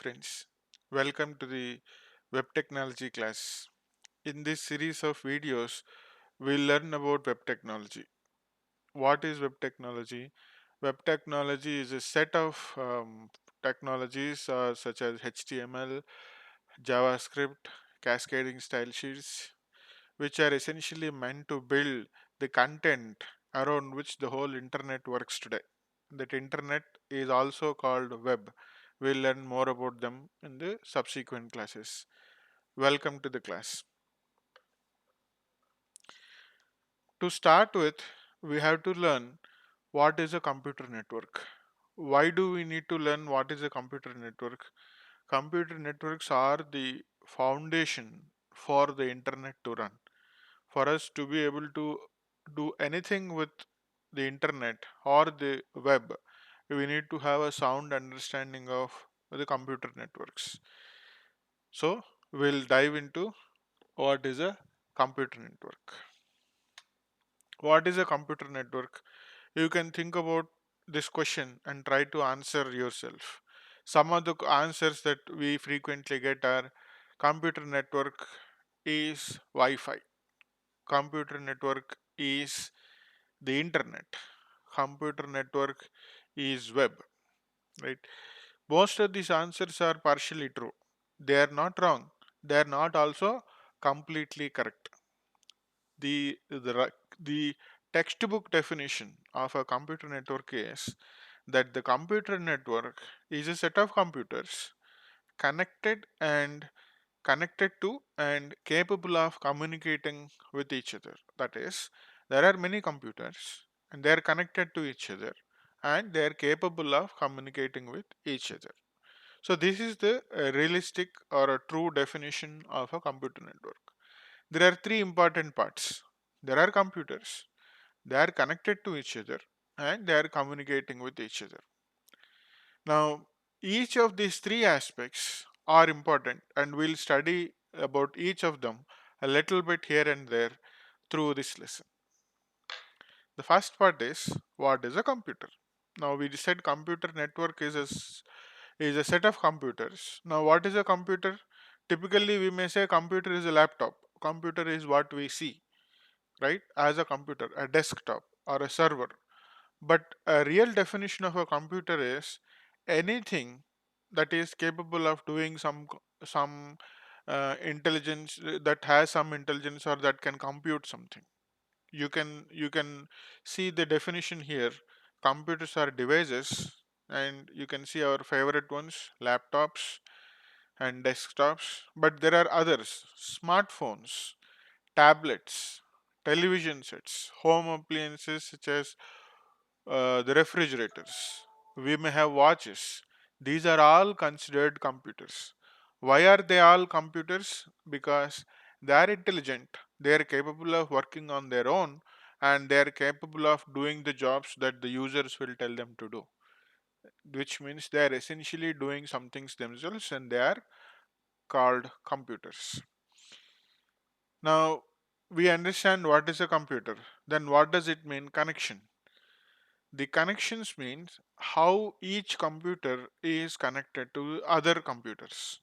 Prince. Welcome to the Web Technology class. In this series of videos, we'll learn about web technology. What is web technology? Web technology is a set of technologies such as HTML, JavaScript, cascading style sheets, which are essentially meant to build the content around which the whole internet works today. That internet is also called web. We'll learn more about them in the subsequent classes. Welcome to the class. To start with, we have to learn what is a computer network. Why do we need to learn what is a computer network? Computer networks are the foundation for the internet to run. For us to be able to do anything with the internet or the web, we need to have a sound understanding of the computer networks. So, we'll dive into what is a computer network. What is a computer network? You can think about this question and try to answer yourself. Some of the answers that we frequently get are computer network is Wi Fi, computer network is the internet, computer network is web, right? Most of these answers are partially true. They are not wrong, they are not also completely correct. The textbook definition of a computer network is that the computer network is a set of computers connected and connected to and capable of communicating with each other. That is, there are many computers and they are connected to each other and they are capable of communicating with each other. So, this is the realistic or a true definition of a computer network. There are three important parts. There are computers, they are connected to each other, and they are communicating with each other. Now, each of these three aspects are important, and we'll study about each of them a little bit here and there through this lesson. The first part is what is a computer? Now, we said computer network is a set of computers. Now, what is a computer? Typically, we may say computer is a laptop. Computer is what we see, right, as a computer, a desktop, or a server. But a real definition of a computer is anything that is capable of doing some intelligence, that has some intelligence or that can compute something. You can see the definition here. Computers are devices, and you can see our favorite ones, laptops and desktops. But there are others: smartphones, tablets, television sets, home appliances such as the refrigerators. We may have watches. These are all considered computers. Why are they all computers? Because they are intelligent, they are capable of working on their own, and they are capable of doing the jobs that the users will tell them to do, which means they are essentially doing some things themselves and they are called computers. Now, we understand what is a computer. Then, what does it mean, connection? The connections means how each computer is connected to other computers.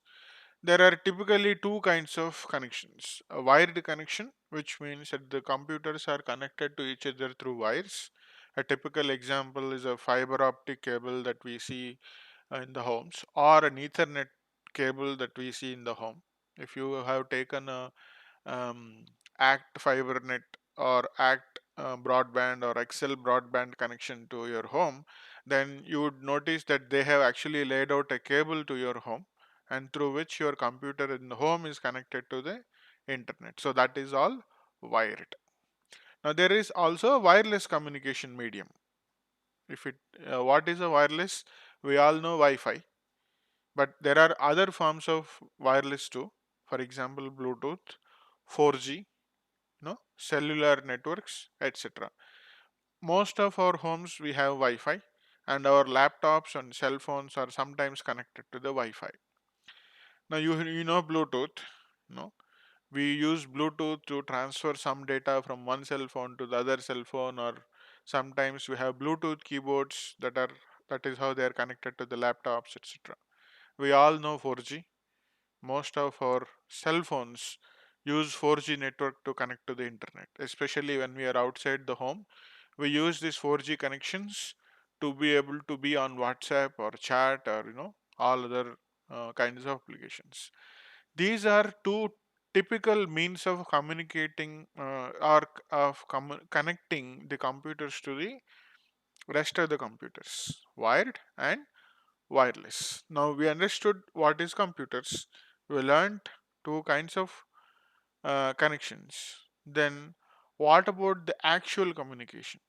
There are typically two kinds of connections. A wired connection, which means that the computers are connected to each other through wires. A typical example is a fiber optic cable that we see in the homes, or an Ethernet cable that we see in the home. If you have taken a um, Act FiberNet or Act broadband or Excel broadband connection to your home, then you would notice that they have actually laid out a cable to your home, and through which your computer in the home is connected to the internet. So that is all wired. Now there is also a wireless communication medium. If it What is a wireless? We all know Wi-Fi, but there are other forms of wireless too. For example, Bluetooth, 4G, no, cellular networks, etc. Most of our homes we have Wi-Fi, and our laptops and cell phones are sometimes connected to the Wi-Fi. Now you know Bluetooth, no? We use Bluetooth to transfer some data from one cell phone to the other cell phone, or sometimes we have Bluetooth keyboards that is how they are connected to the laptops, etc. We all know 4G. Most of our cell phones use 4G network to connect to the internet, especially when we are outside the home. We use these 4G connections to be able to be on WhatsApp or chat or all other kinds of applications. These are two typical means of communicating or of connecting the computers to the rest of the computers, wired and wireless. Now we understood what is computers. We learned two kinds of connections. Then what about the actual communication?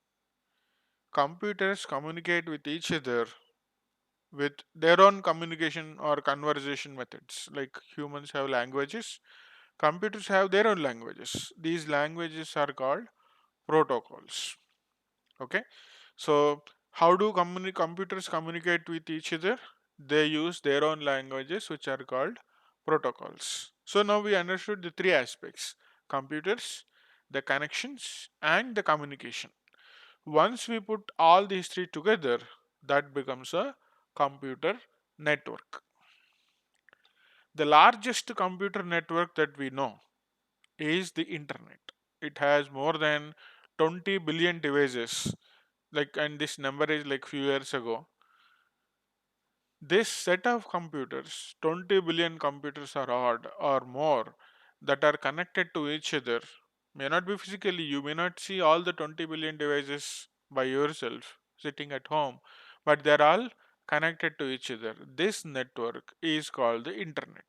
Computers communicate with each other with their own communication or conversation methods. Like humans have languages, computers have their own languages. These languages are called protocols. Okay, so how do computers communicate with each other? They use their own languages, which are called protocols. So now we understood the three aspects: computers, the connections, and the communication. Once we put all these three together, that becomes a computer network. The largest computer network that we know is the internet. It has more than 20 billion devices, like, and this number is like few years ago. This set of computers, 20 billion computers or odd or more, that are connected to each other, may not be physically, you may not see all the 20 billion devices by yourself sitting at home, but they're all connected to each other. This network is called the internet.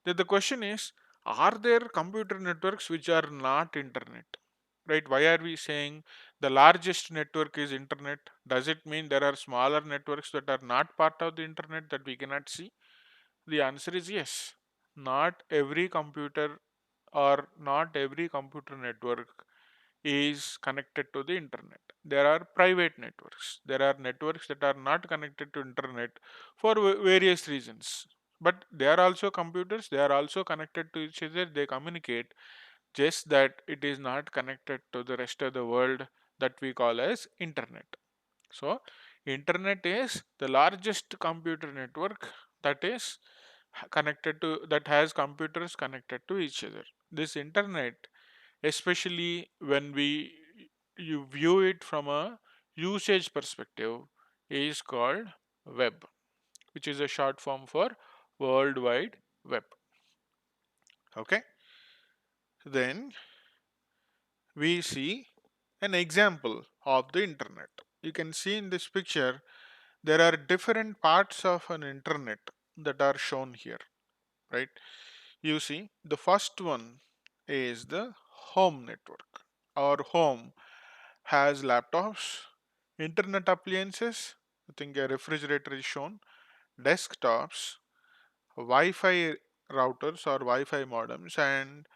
Then the question is, are there computer networks which are not internet? Right? Why are we saying the largest network is internet? Does it mean there are smaller networks that are not part of the internet that we cannot see? The answer is yes. Not every computer or not every computer network is connected to the internet. There are private networks. There are networks that are not connected to internet for various reasons. But they are also computers, they are also connected to each other, they communicate, just that it is not connected to the rest of the world that we call as internet. So internet is the largest computer network that is connected to, that has computers connected to each other. This internet, especially when we you view it from a usage perspective, is called web, which is a short form for world wide web. Okay, then we see an example of the internet. You can see in this picture there are different parts of an internet that are shown here, right? You see, the first one is the home network. Our home has laptops, internet appliances, I think a refrigerator is shown, desktops, Wi Fi routers or Wi Fi modems, and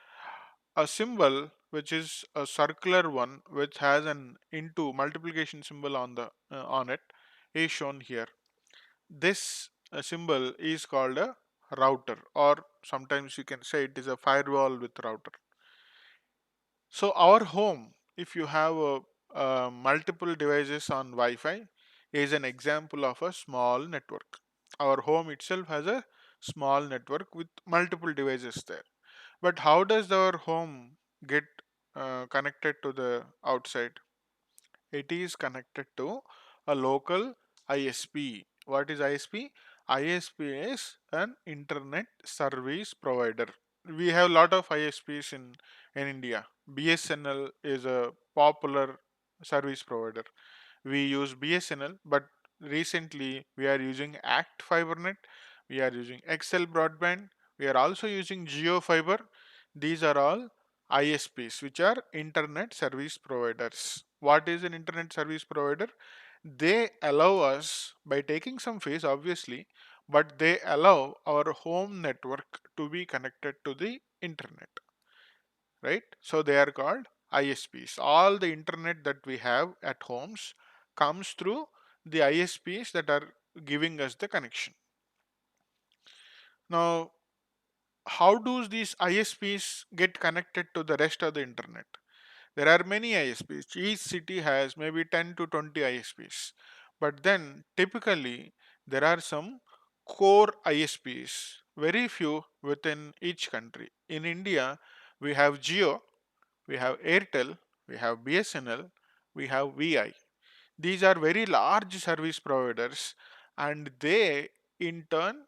a symbol which is a circular one which has an into multiplication symbol on it is shown here. This symbol is called a router, or sometimes you can say it is a firewall with router. So our home, if you have multiple devices on Wi-Fi, is an example of a small network. Our home itself has a small network with multiple devices there. But how does our home get connected to the outside? It is connected to a local ISP. What is ISP? ISP is an internet service provider. We have a lot of ISPs in India. BSNL is a popular service provider. We use BSNL, but recently we are using Act FiberNet, we are using XL Broadband, we are also using Geo Fiber. These are all ISPs, which are internet service providers. What is an internet service provider? They allow us, by taking some fees obviously, but they allow our home network to be connected to the internet, right? So they are called ISPs. All the internet that we have at homes comes through the ISPs that are giving us the connection. Now, how do these ISPs get connected to the rest of the internet? There are many ISPs. Each city has maybe 10 to 20 ISPs. But then typically there are some core ISPs, very few within each country. In India, we have Jio, we have Airtel, we have BSNL, we have VI. These are very large service providers, and they in turn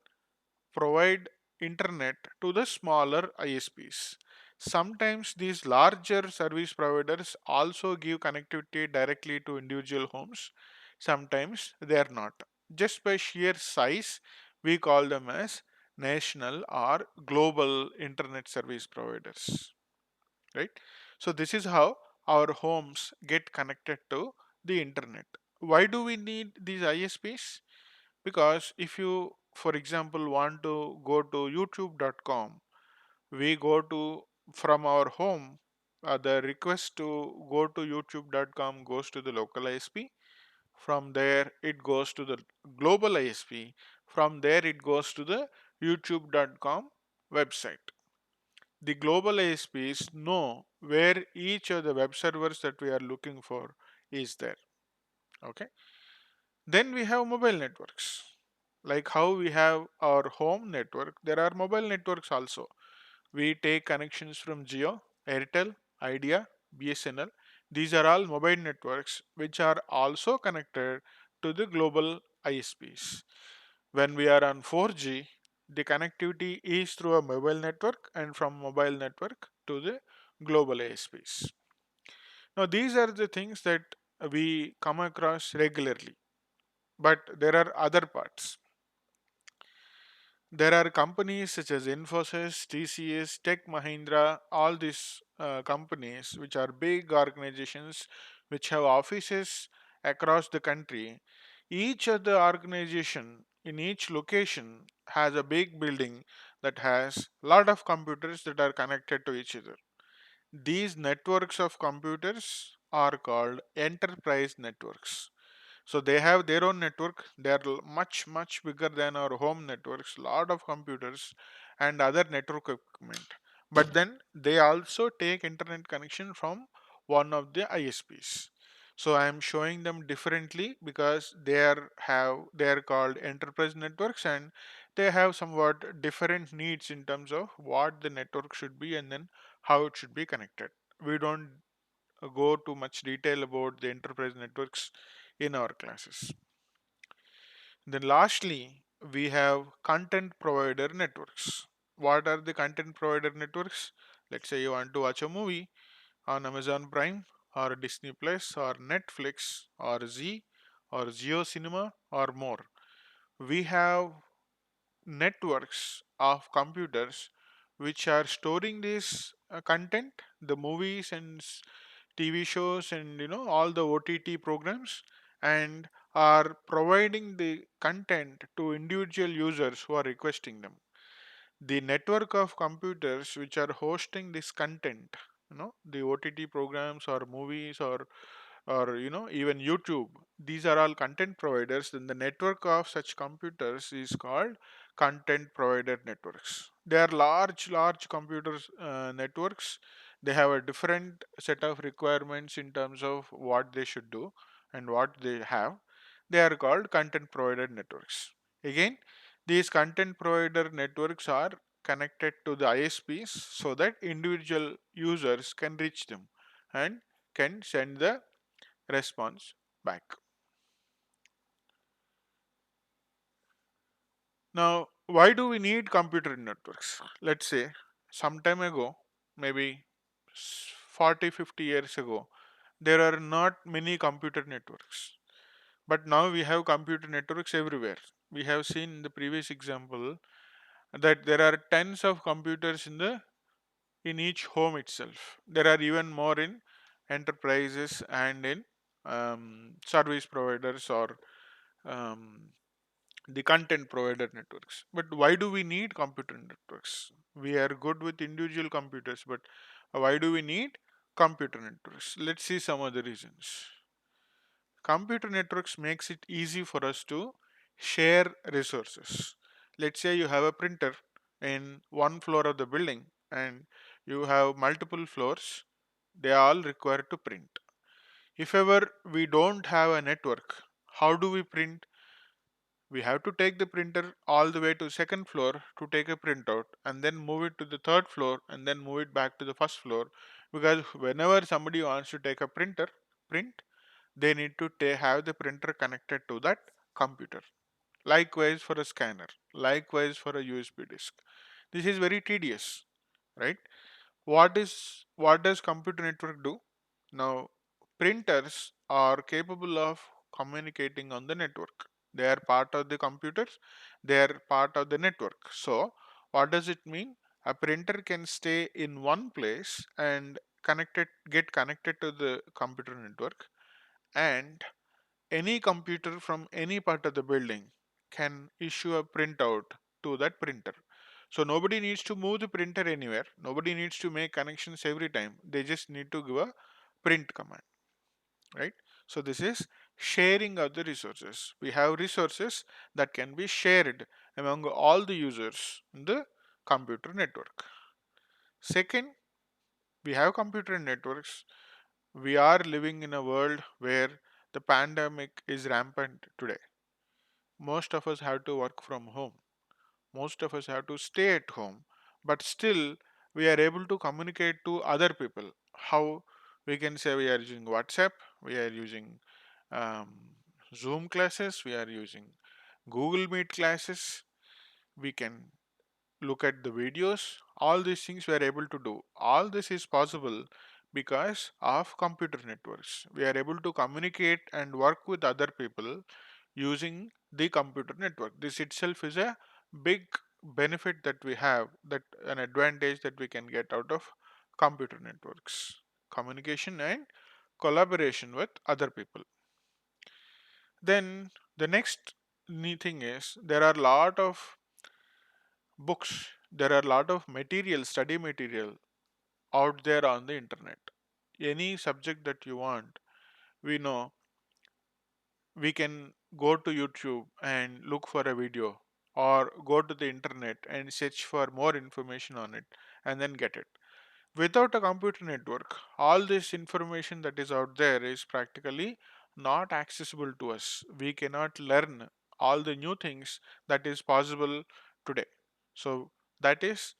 provide internet to the smaller ISPs. Sometimes these larger service providers also give connectivity directly to individual homes. Sometimes they are not. Just by sheer size, we call them as national or global internet service providers. Right? So, this is how our homes get connected to the internet. Why do we need these ISPs? Because if you, for example, want to go to youtube.com, we go to from our home, the request to go to youtube.com goes to the local ISP. From there it goes to the global ISP. From there it goes to the youtube.com website. The global ISPs know where each of the web servers that we are looking for is there. Okay. Then we have mobile networks. Like how we have our home network, there are mobile networks also. We take connections from Jio, Airtel, Idea, BSNL. These are all mobile networks which are also connected to the global ISPs. When we are on 4G, the connectivity is through a mobile network and from mobile network to the global ISPs. Now, these are the things that we come across regularly, but there are other parts. There are companies such as Infosys, TCS, Tech Mahindra, all these companies which are big organizations which have offices across the country. Each of the organization in each location has a big building that has lot of computers that are connected to each other. These networks of computers are called enterprise networks. So they have their own network. They are much bigger than our home networks. Lot of computers and other network equipment. But then they also take internet connection from one of the ISPs. So I am showing them differently because they are called enterprise networks, and they have somewhat different needs in terms of what the network should be and then how it should be connected. We don't go too much detail about the enterprise networks in our classes. Then lastly, we have content provider networks. What are the content provider networks? Let's say you want to watch a movie on Amazon Prime or Disney Plus or Netflix or Z or Geo Cinema or more. We have networks of computers which are storing this content, the movies and TV shows and all the OTT programs, and are providing the content to individual users who are requesting them. The network of computers which are hosting this content, the OTT programs or movies or even YouTube, these are all content providers. Then the network of such computers is called content provider networks. They are large computers networks. They have a different set of requirements in terms of what they should do and what they have. They are called content provider networks. Again, these content provider networks are connected to the ISPs so that individual users can reach them and can send the response back. Now, why do we need computer networks? Let's say some time ago, maybe 40, 50 years ago, there are not many computer networks. But now we have computer networks everywhere. We have seen in the previous example that there are tens of computers in each home itself. There are even more in enterprises and in service providers or um, the content provider networks. But why do we need computer networks? We are good with individual computers, but why do we need computer networks? Let's see some of the reasons. Computer networks makes it easy for us to share resources. Let's say you have a printer in one floor of the building and you have multiple floors, they are all required to print. If ever we don't have a network, how do we print? We have to take the printer all the way to second floor to take a printout and then move it to the third floor and then move it back to the first floor, because whenever somebody wants to take a print, they need to have the printer connected to that computer. Likewise for a scanner, likewise for a USB disk. This is very tedious, right? What does computer network do? Now, printers are capable of communicating on the network. They are part of the computers, they are part of the network. So, what does it mean? A printer can stay in one place and get connected to the computer network, and any computer from any part of the building can issue a printout to that printer. So nobody needs to move the printer anywhere. Nobody needs to make connections every time. They just need to give a print command, right? So this is sharing of the resources. We have resources that can be shared among all the users in the computer network. Second, we have computer networks. We are living in a world where the pandemic is rampant today. Most of us have to work from home. Most of us have to stay at home, but still we are able to communicate to other people. How? We can say we are using WhatsApp, we are using um, Zoom classes, we are using Google Meet classes, we can look at the videos. All these things we are able to do. All this is possible because of computer networks. We are able to communicate and work with other people using the computer network. This itself is a big benefit that we have, that an advantage that we can get out of computer networks: communication and collaboration with other people. Then the next neat thing is there are a lot of books, there are a lot of material, study material out there on the internet. Any subject that you want, we know we can go to YouTube and look for a video, or go to the internet and search for more information on it and then get it. Without a computer network, all this information that is out there is practically not accessible to us. We cannot learn all the new things that is possible today. So that is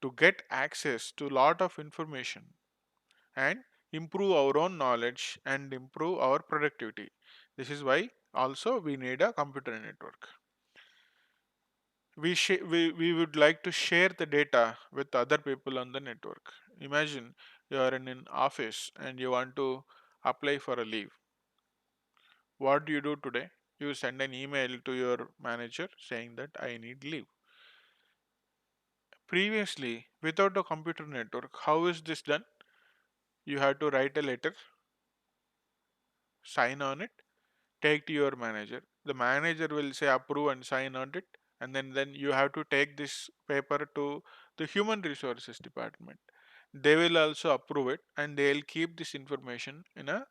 to get access to lot of information and improve our own knowledge and improve our productivity. This is why also we need a computer network. We would like to share the data with other people on the network. Imagine you are in an office and you want to apply for a leave. What do you do today? You send an email to your manager saying that I need leave. Previously, without a computer network, how is this done? You have to write a letter, sign on it, take to your manager. The manager will say approve and sign on it, and then you have to take this paper to the human resources department. They will also approve it and they'll keep this information in a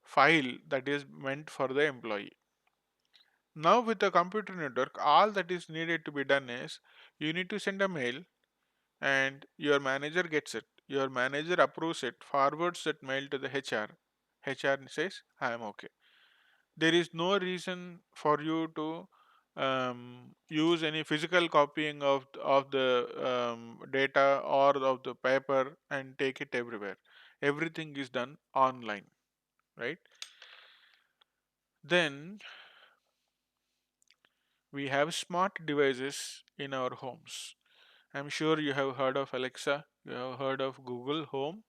file that is meant for the employee. Now with the computer network, all that is needed to be done is you need to send a mail and your manager gets it. Your manager approves it, forwards that mail to the HR. HR says, I am okay. There is no reason for you to use any physical copying of the data or of the paper and take it everywhere. Everything is done online, right? Then we have smart devices in our homes. I'm sure you have heard of Alexa, you have heard of Google Home.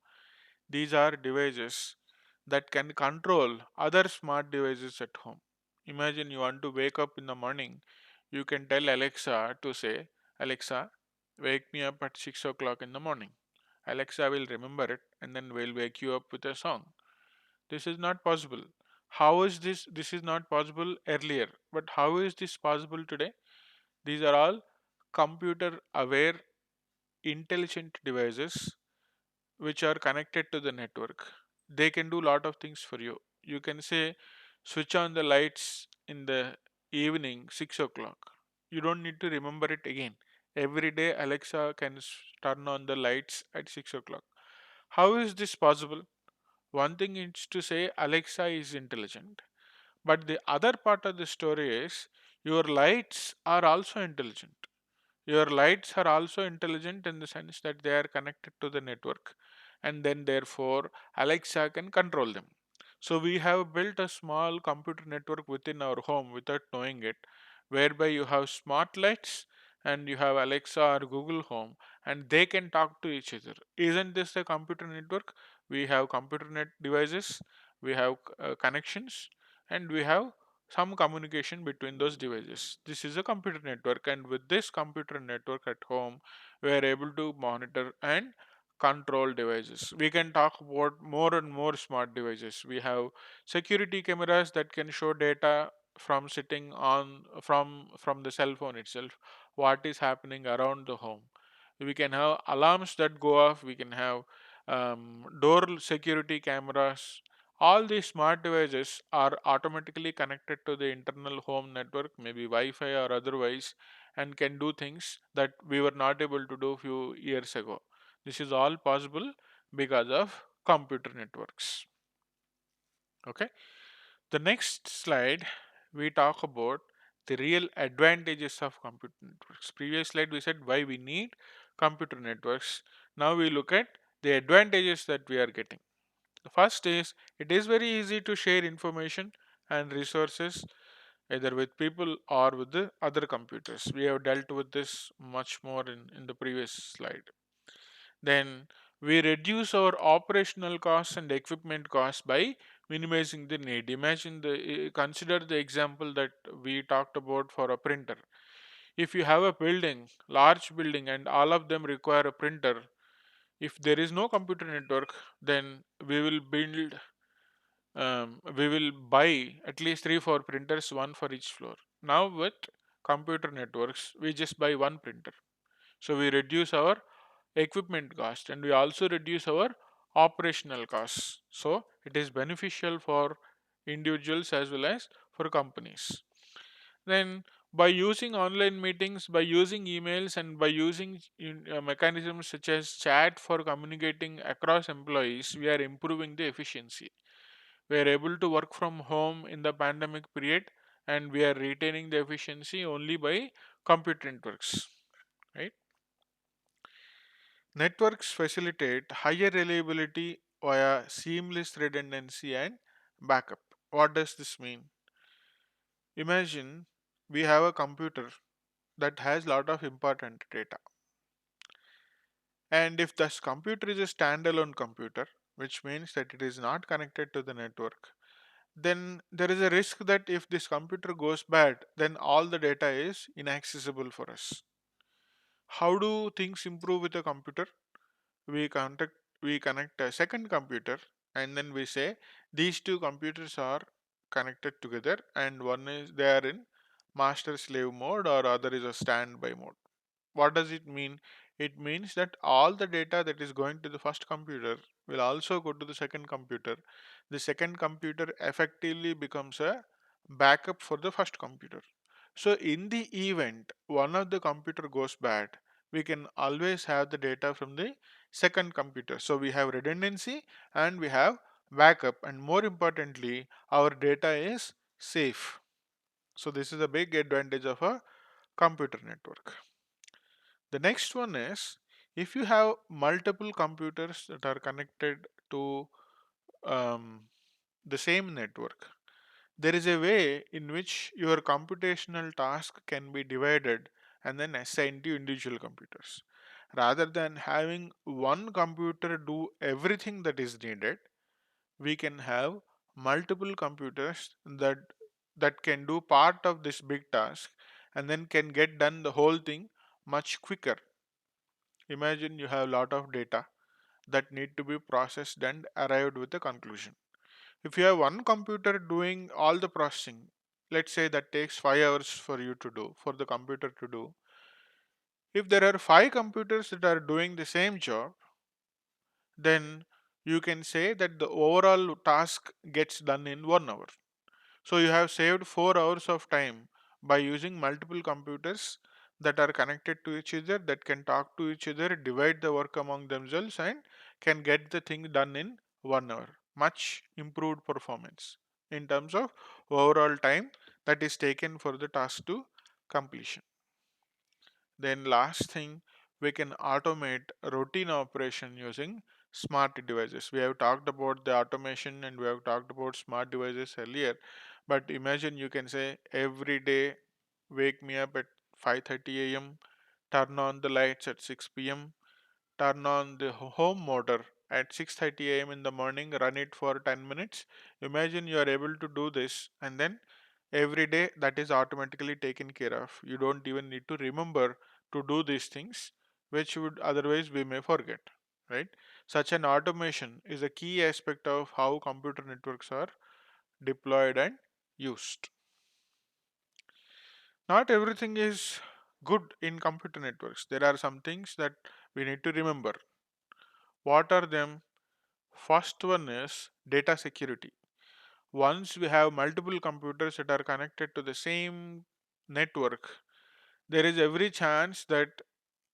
These are devices that can control other smart devices at home. Imagine you want to wake up in the morning, you can tell Alexa to say, Alexa, wake me up at 6 o'clock in the morning. Alexa will remember it and then will wake you up with a song. This is not possible. How is this? This is not possible earlier. But how is this possible today? These are all computer aware, intelligent devices which are connected to the network. They can do lot of things for you. You can say switch on the lights in the evening 6 o'clock. You don't need to remember it again. Every day Alexa can turn on the lights at 6 o'clock. How is this possible? One thing is to say Alexa is intelligent, but the other part of the story is Your lights are also intelligent. Your lights are also intelligent in the sense that they are connected to the network, and then therefore Alexa can control them. So we have built a small computer network within our home without knowing it, whereby you have smart lights and you have Alexa or Google Home, and they can talk to each other. Isn't this a computer network? We have computer net devices, we have connections, and we have some communication between those devices. This is a computer network, and with this computer network at home, we are able to monitor and control devices. We can talk about more and more smart devices. We have security cameras that can show data from sitting on from the cell phone itself, what is happening around the home. We can have alarms that go off. We can have door security cameras. All these smart devices are automatically connected to the internal home network, maybe Wi-Fi or otherwise, and can do things that we were not able to do few years ago. This is all possible because of computer networks. Okay. The next slide, we talk about the real advantages of computer networks. Previous slide we said why we need computer networks. Now we look at the advantages that we are getting. The first is it is very easy to share information and resources either with people or with the other computers. We have dealt with this much more in the previous slide. Then we reduce our operational costs and equipment costs by minimizing the need. Imagine consider the example that we talked about for a printer. If you have a building, large building, and all of them require a printer, if there is no computer network, then we will buy at least 3 4 printers, one for each floor. Now with computer networks, we just buy one printer. So we reduce our equipment cost and we also reduce our operational costs. So it is beneficial for individuals as well as for companies. Then by using online meetings, by using emails, and by using mechanisms such as chat for communicating across employees, we are improving the efficiency. We are able to work from home in the pandemic period, and we are retaining the efficiency only by computer networks, right? Networks facilitate higher reliability via seamless redundancy and backup. What does this mean? Imagine we have a computer that has lot of important data, and if this computer is a standalone computer, which means that it is not connected to the network, then there is a risk that if this computer goes bad, then all the data is inaccessible for us. How do things improve with a computer? we contact we connect a second computer, and then we say these two computers are connected together, and one is they are in master slave mode or other is a standby mode. What does it mean? It means that all the data that is going to the first computer will also go to the second computer. The second computer effectively becomes a backup for the first computer. So in the event one of the computer goes bad, we can always have the data from the second computer. So we have redundancy and we have backup, and more importantly our data is safe. So this is a big advantage of a computer network. The next one is if you have multiple computers that are connected to um, the same network, there is a way in which your computational task can be divided and then assigned to individual computers. Rather than having one computer do everything that is needed, we can have multiple computers that can do part of this big task and then can get done the whole thing much quicker. Imagine you have a lot of data that need to be processed and arrived with a conclusion. If you have one computer doing all the processing, let's say that takes 5 hours for you to do, for the computer to do. If there are 5 computers that are doing the same job, then you can say that the overall task gets done in 1 hour. So you have saved 4 hours of time by using multiple computers that are connected to each other, that can talk to each other, divide the work among themselves, and can get the thing done in 1 hour. Much improved performance in terms of overall time that is taken for the task to completion. Then last thing, we can automate routine operation using smart devices. We have talked about the automation and we have talked about smart devices earlier, but imagine you can say every day wake me up at 5:30 a.m., turn on the lights at 6 p.m., turn on the home motor at 6:30 a.m. in the morning, run it for 10 minutes. Imagine you are able to do this, and then every day that is automatically taken care of. You don't even need to remember to do these things, which would otherwise we may forget, right? Such an automation is a key aspect of how computer networks are deployed and used. Not everything is good in computer networks. There are some things that we need to remember. What are them? First one is data security. Once we have multiple computers that are connected to the same network, there is every chance that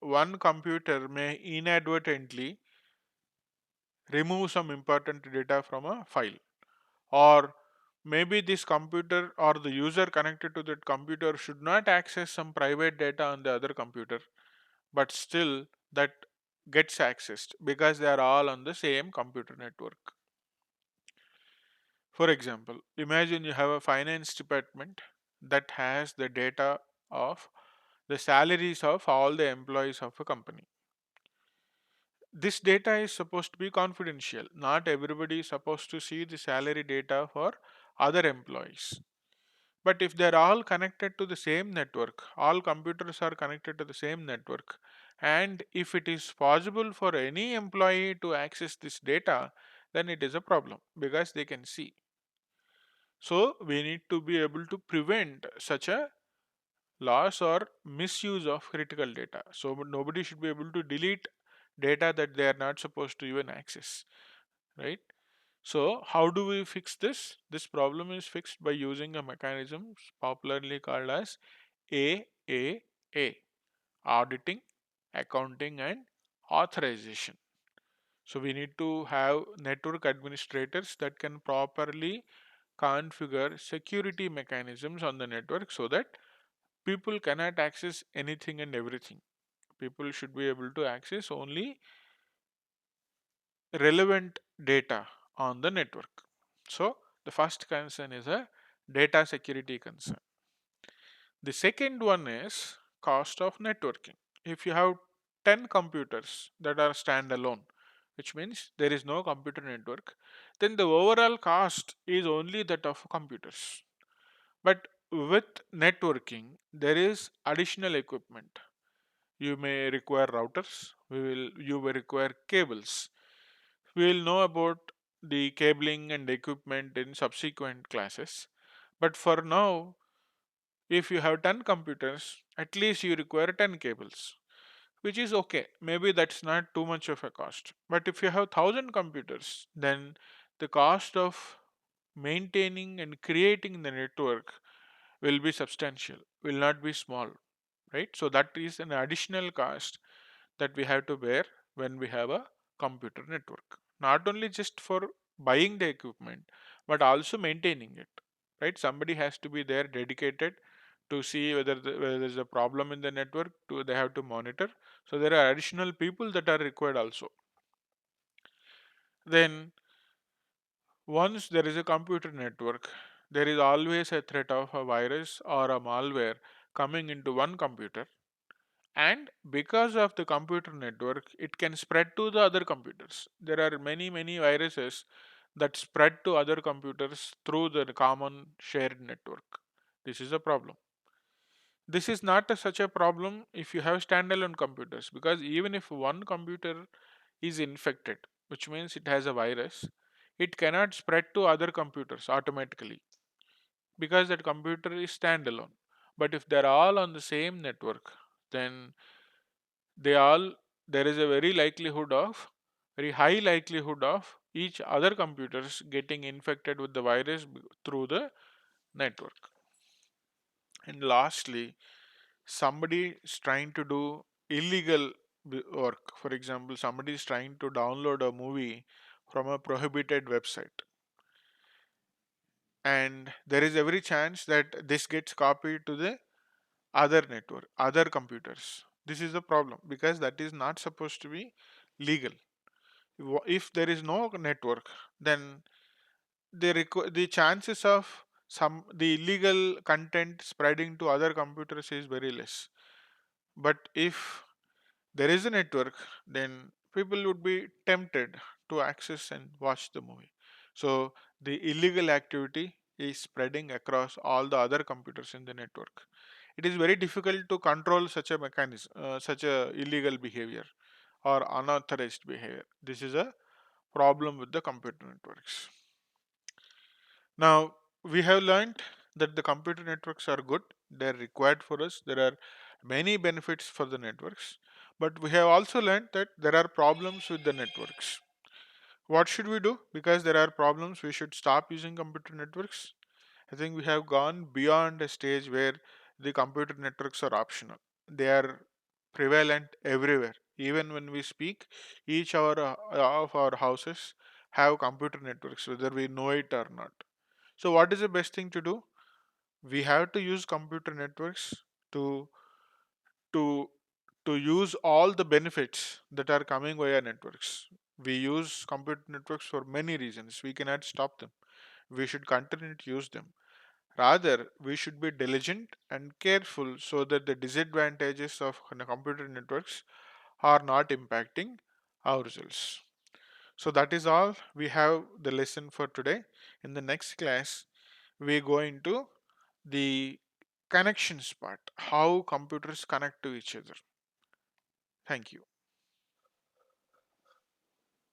one computer may inadvertently remove some important data from a file, or maybe this computer or the user connected to that computer should not access some private data on the other computer, but still that gets accessed because they are all on the same computer network. For example, imagine you have a finance department that has the data of the salaries of all the employees of a company. This data is supposed to be confidential. Not everybody is supposed to see the salary data for other employees. But if they're all connected to the same network, all computers are connected to the same network, and if it is possible for any employee to access this data, then it is a problem because they can see. So we need to be able to prevent such a loss or misuse of critical data. So nobody should be able to delete data that they are not supposed to even access, right? So how do we fix this? This problem is fixed by using a mechanism popularly called as AAA, auditing, accounting and authorization. So we need to have network administrators that can properly configure security mechanisms on the network so that people cannot access anything and everything. People should be able to access only relevant data on the network. So the first concern is a data security concern. The second one is cost of networking. If you have 10 computers that are standalone, which means there is no computer network, then the overall cost is only that of computers. But with networking, there is additional equipment. You may require routers, you will require cables. We will know about the cabling and equipment in subsequent classes. But for now, if you have 10 computers, at least you require 10 cables, which is okay. Maybe that's not too much of a cost. But if you have 1,000 computers, then the cost of maintaining and creating the network will be substantial, will not be small, right? So that is an additional cost that we have to bear when we have a computer network. Not only just for buying the equipment, but also maintaining it, right? Somebody has to be there dedicated to see whether there's a problem in the network. They have to monitor. So there are additional people that are required also. Then once there is a computer network, there is always a threat of a virus or a malware coming into one computer, and because of the computer network it can spread to the other computers. There are many viruses that spread to other computers through the common shared network. This is a problem. This is not such a problem if you have standalone computers, because even if one computer is infected, which means it has a virus, it cannot spread to other computers automatically because that computer is standalone. But if they're all on the same network, then they all there is a very high likelihood of each other computers getting infected with the virus through the network. And lastly, somebody is trying to do illegal work. For example, somebody is trying to download a movie from a prohibited website. and there is every chance that this gets copied to the other network, other computers. This is the problem because that is not supposed to be legal. If there is no network, then the chances of some the illegal content spreading to other computers is very less. But if there is a network, then people would be tempted to access and watch the movie. So the illegal activity is spreading across all the other computers in the network. It is very difficult to control such a mechanism, such a illegal behavior or unauthorized behavior. This is a problem with the computer networks. Now, we have learned that the computer networks are good, they're required for us. There are many benefits for the networks, but we have also learned that there are problems with the networks. What should we do? Because there are problems, we should stop using computer networks. I think we have gone beyond a stage where the computer networks are optional. They are prevalent everywhere. Even when we speak, each of our houses have computer networks, whether we know it or not. So, what is the best thing to do? We have to use computer networks to to to use all the benefits that are coming via networks. We use computer networks for many reasons. We cannot stop them. We should continue to use them. Rather, we should be diligent and careful so that the disadvantages of computer networks are not impacting our results. So that is all. We have the lesson for today. In the next class, we go into the connections part, how computers connect to each other. Thank you.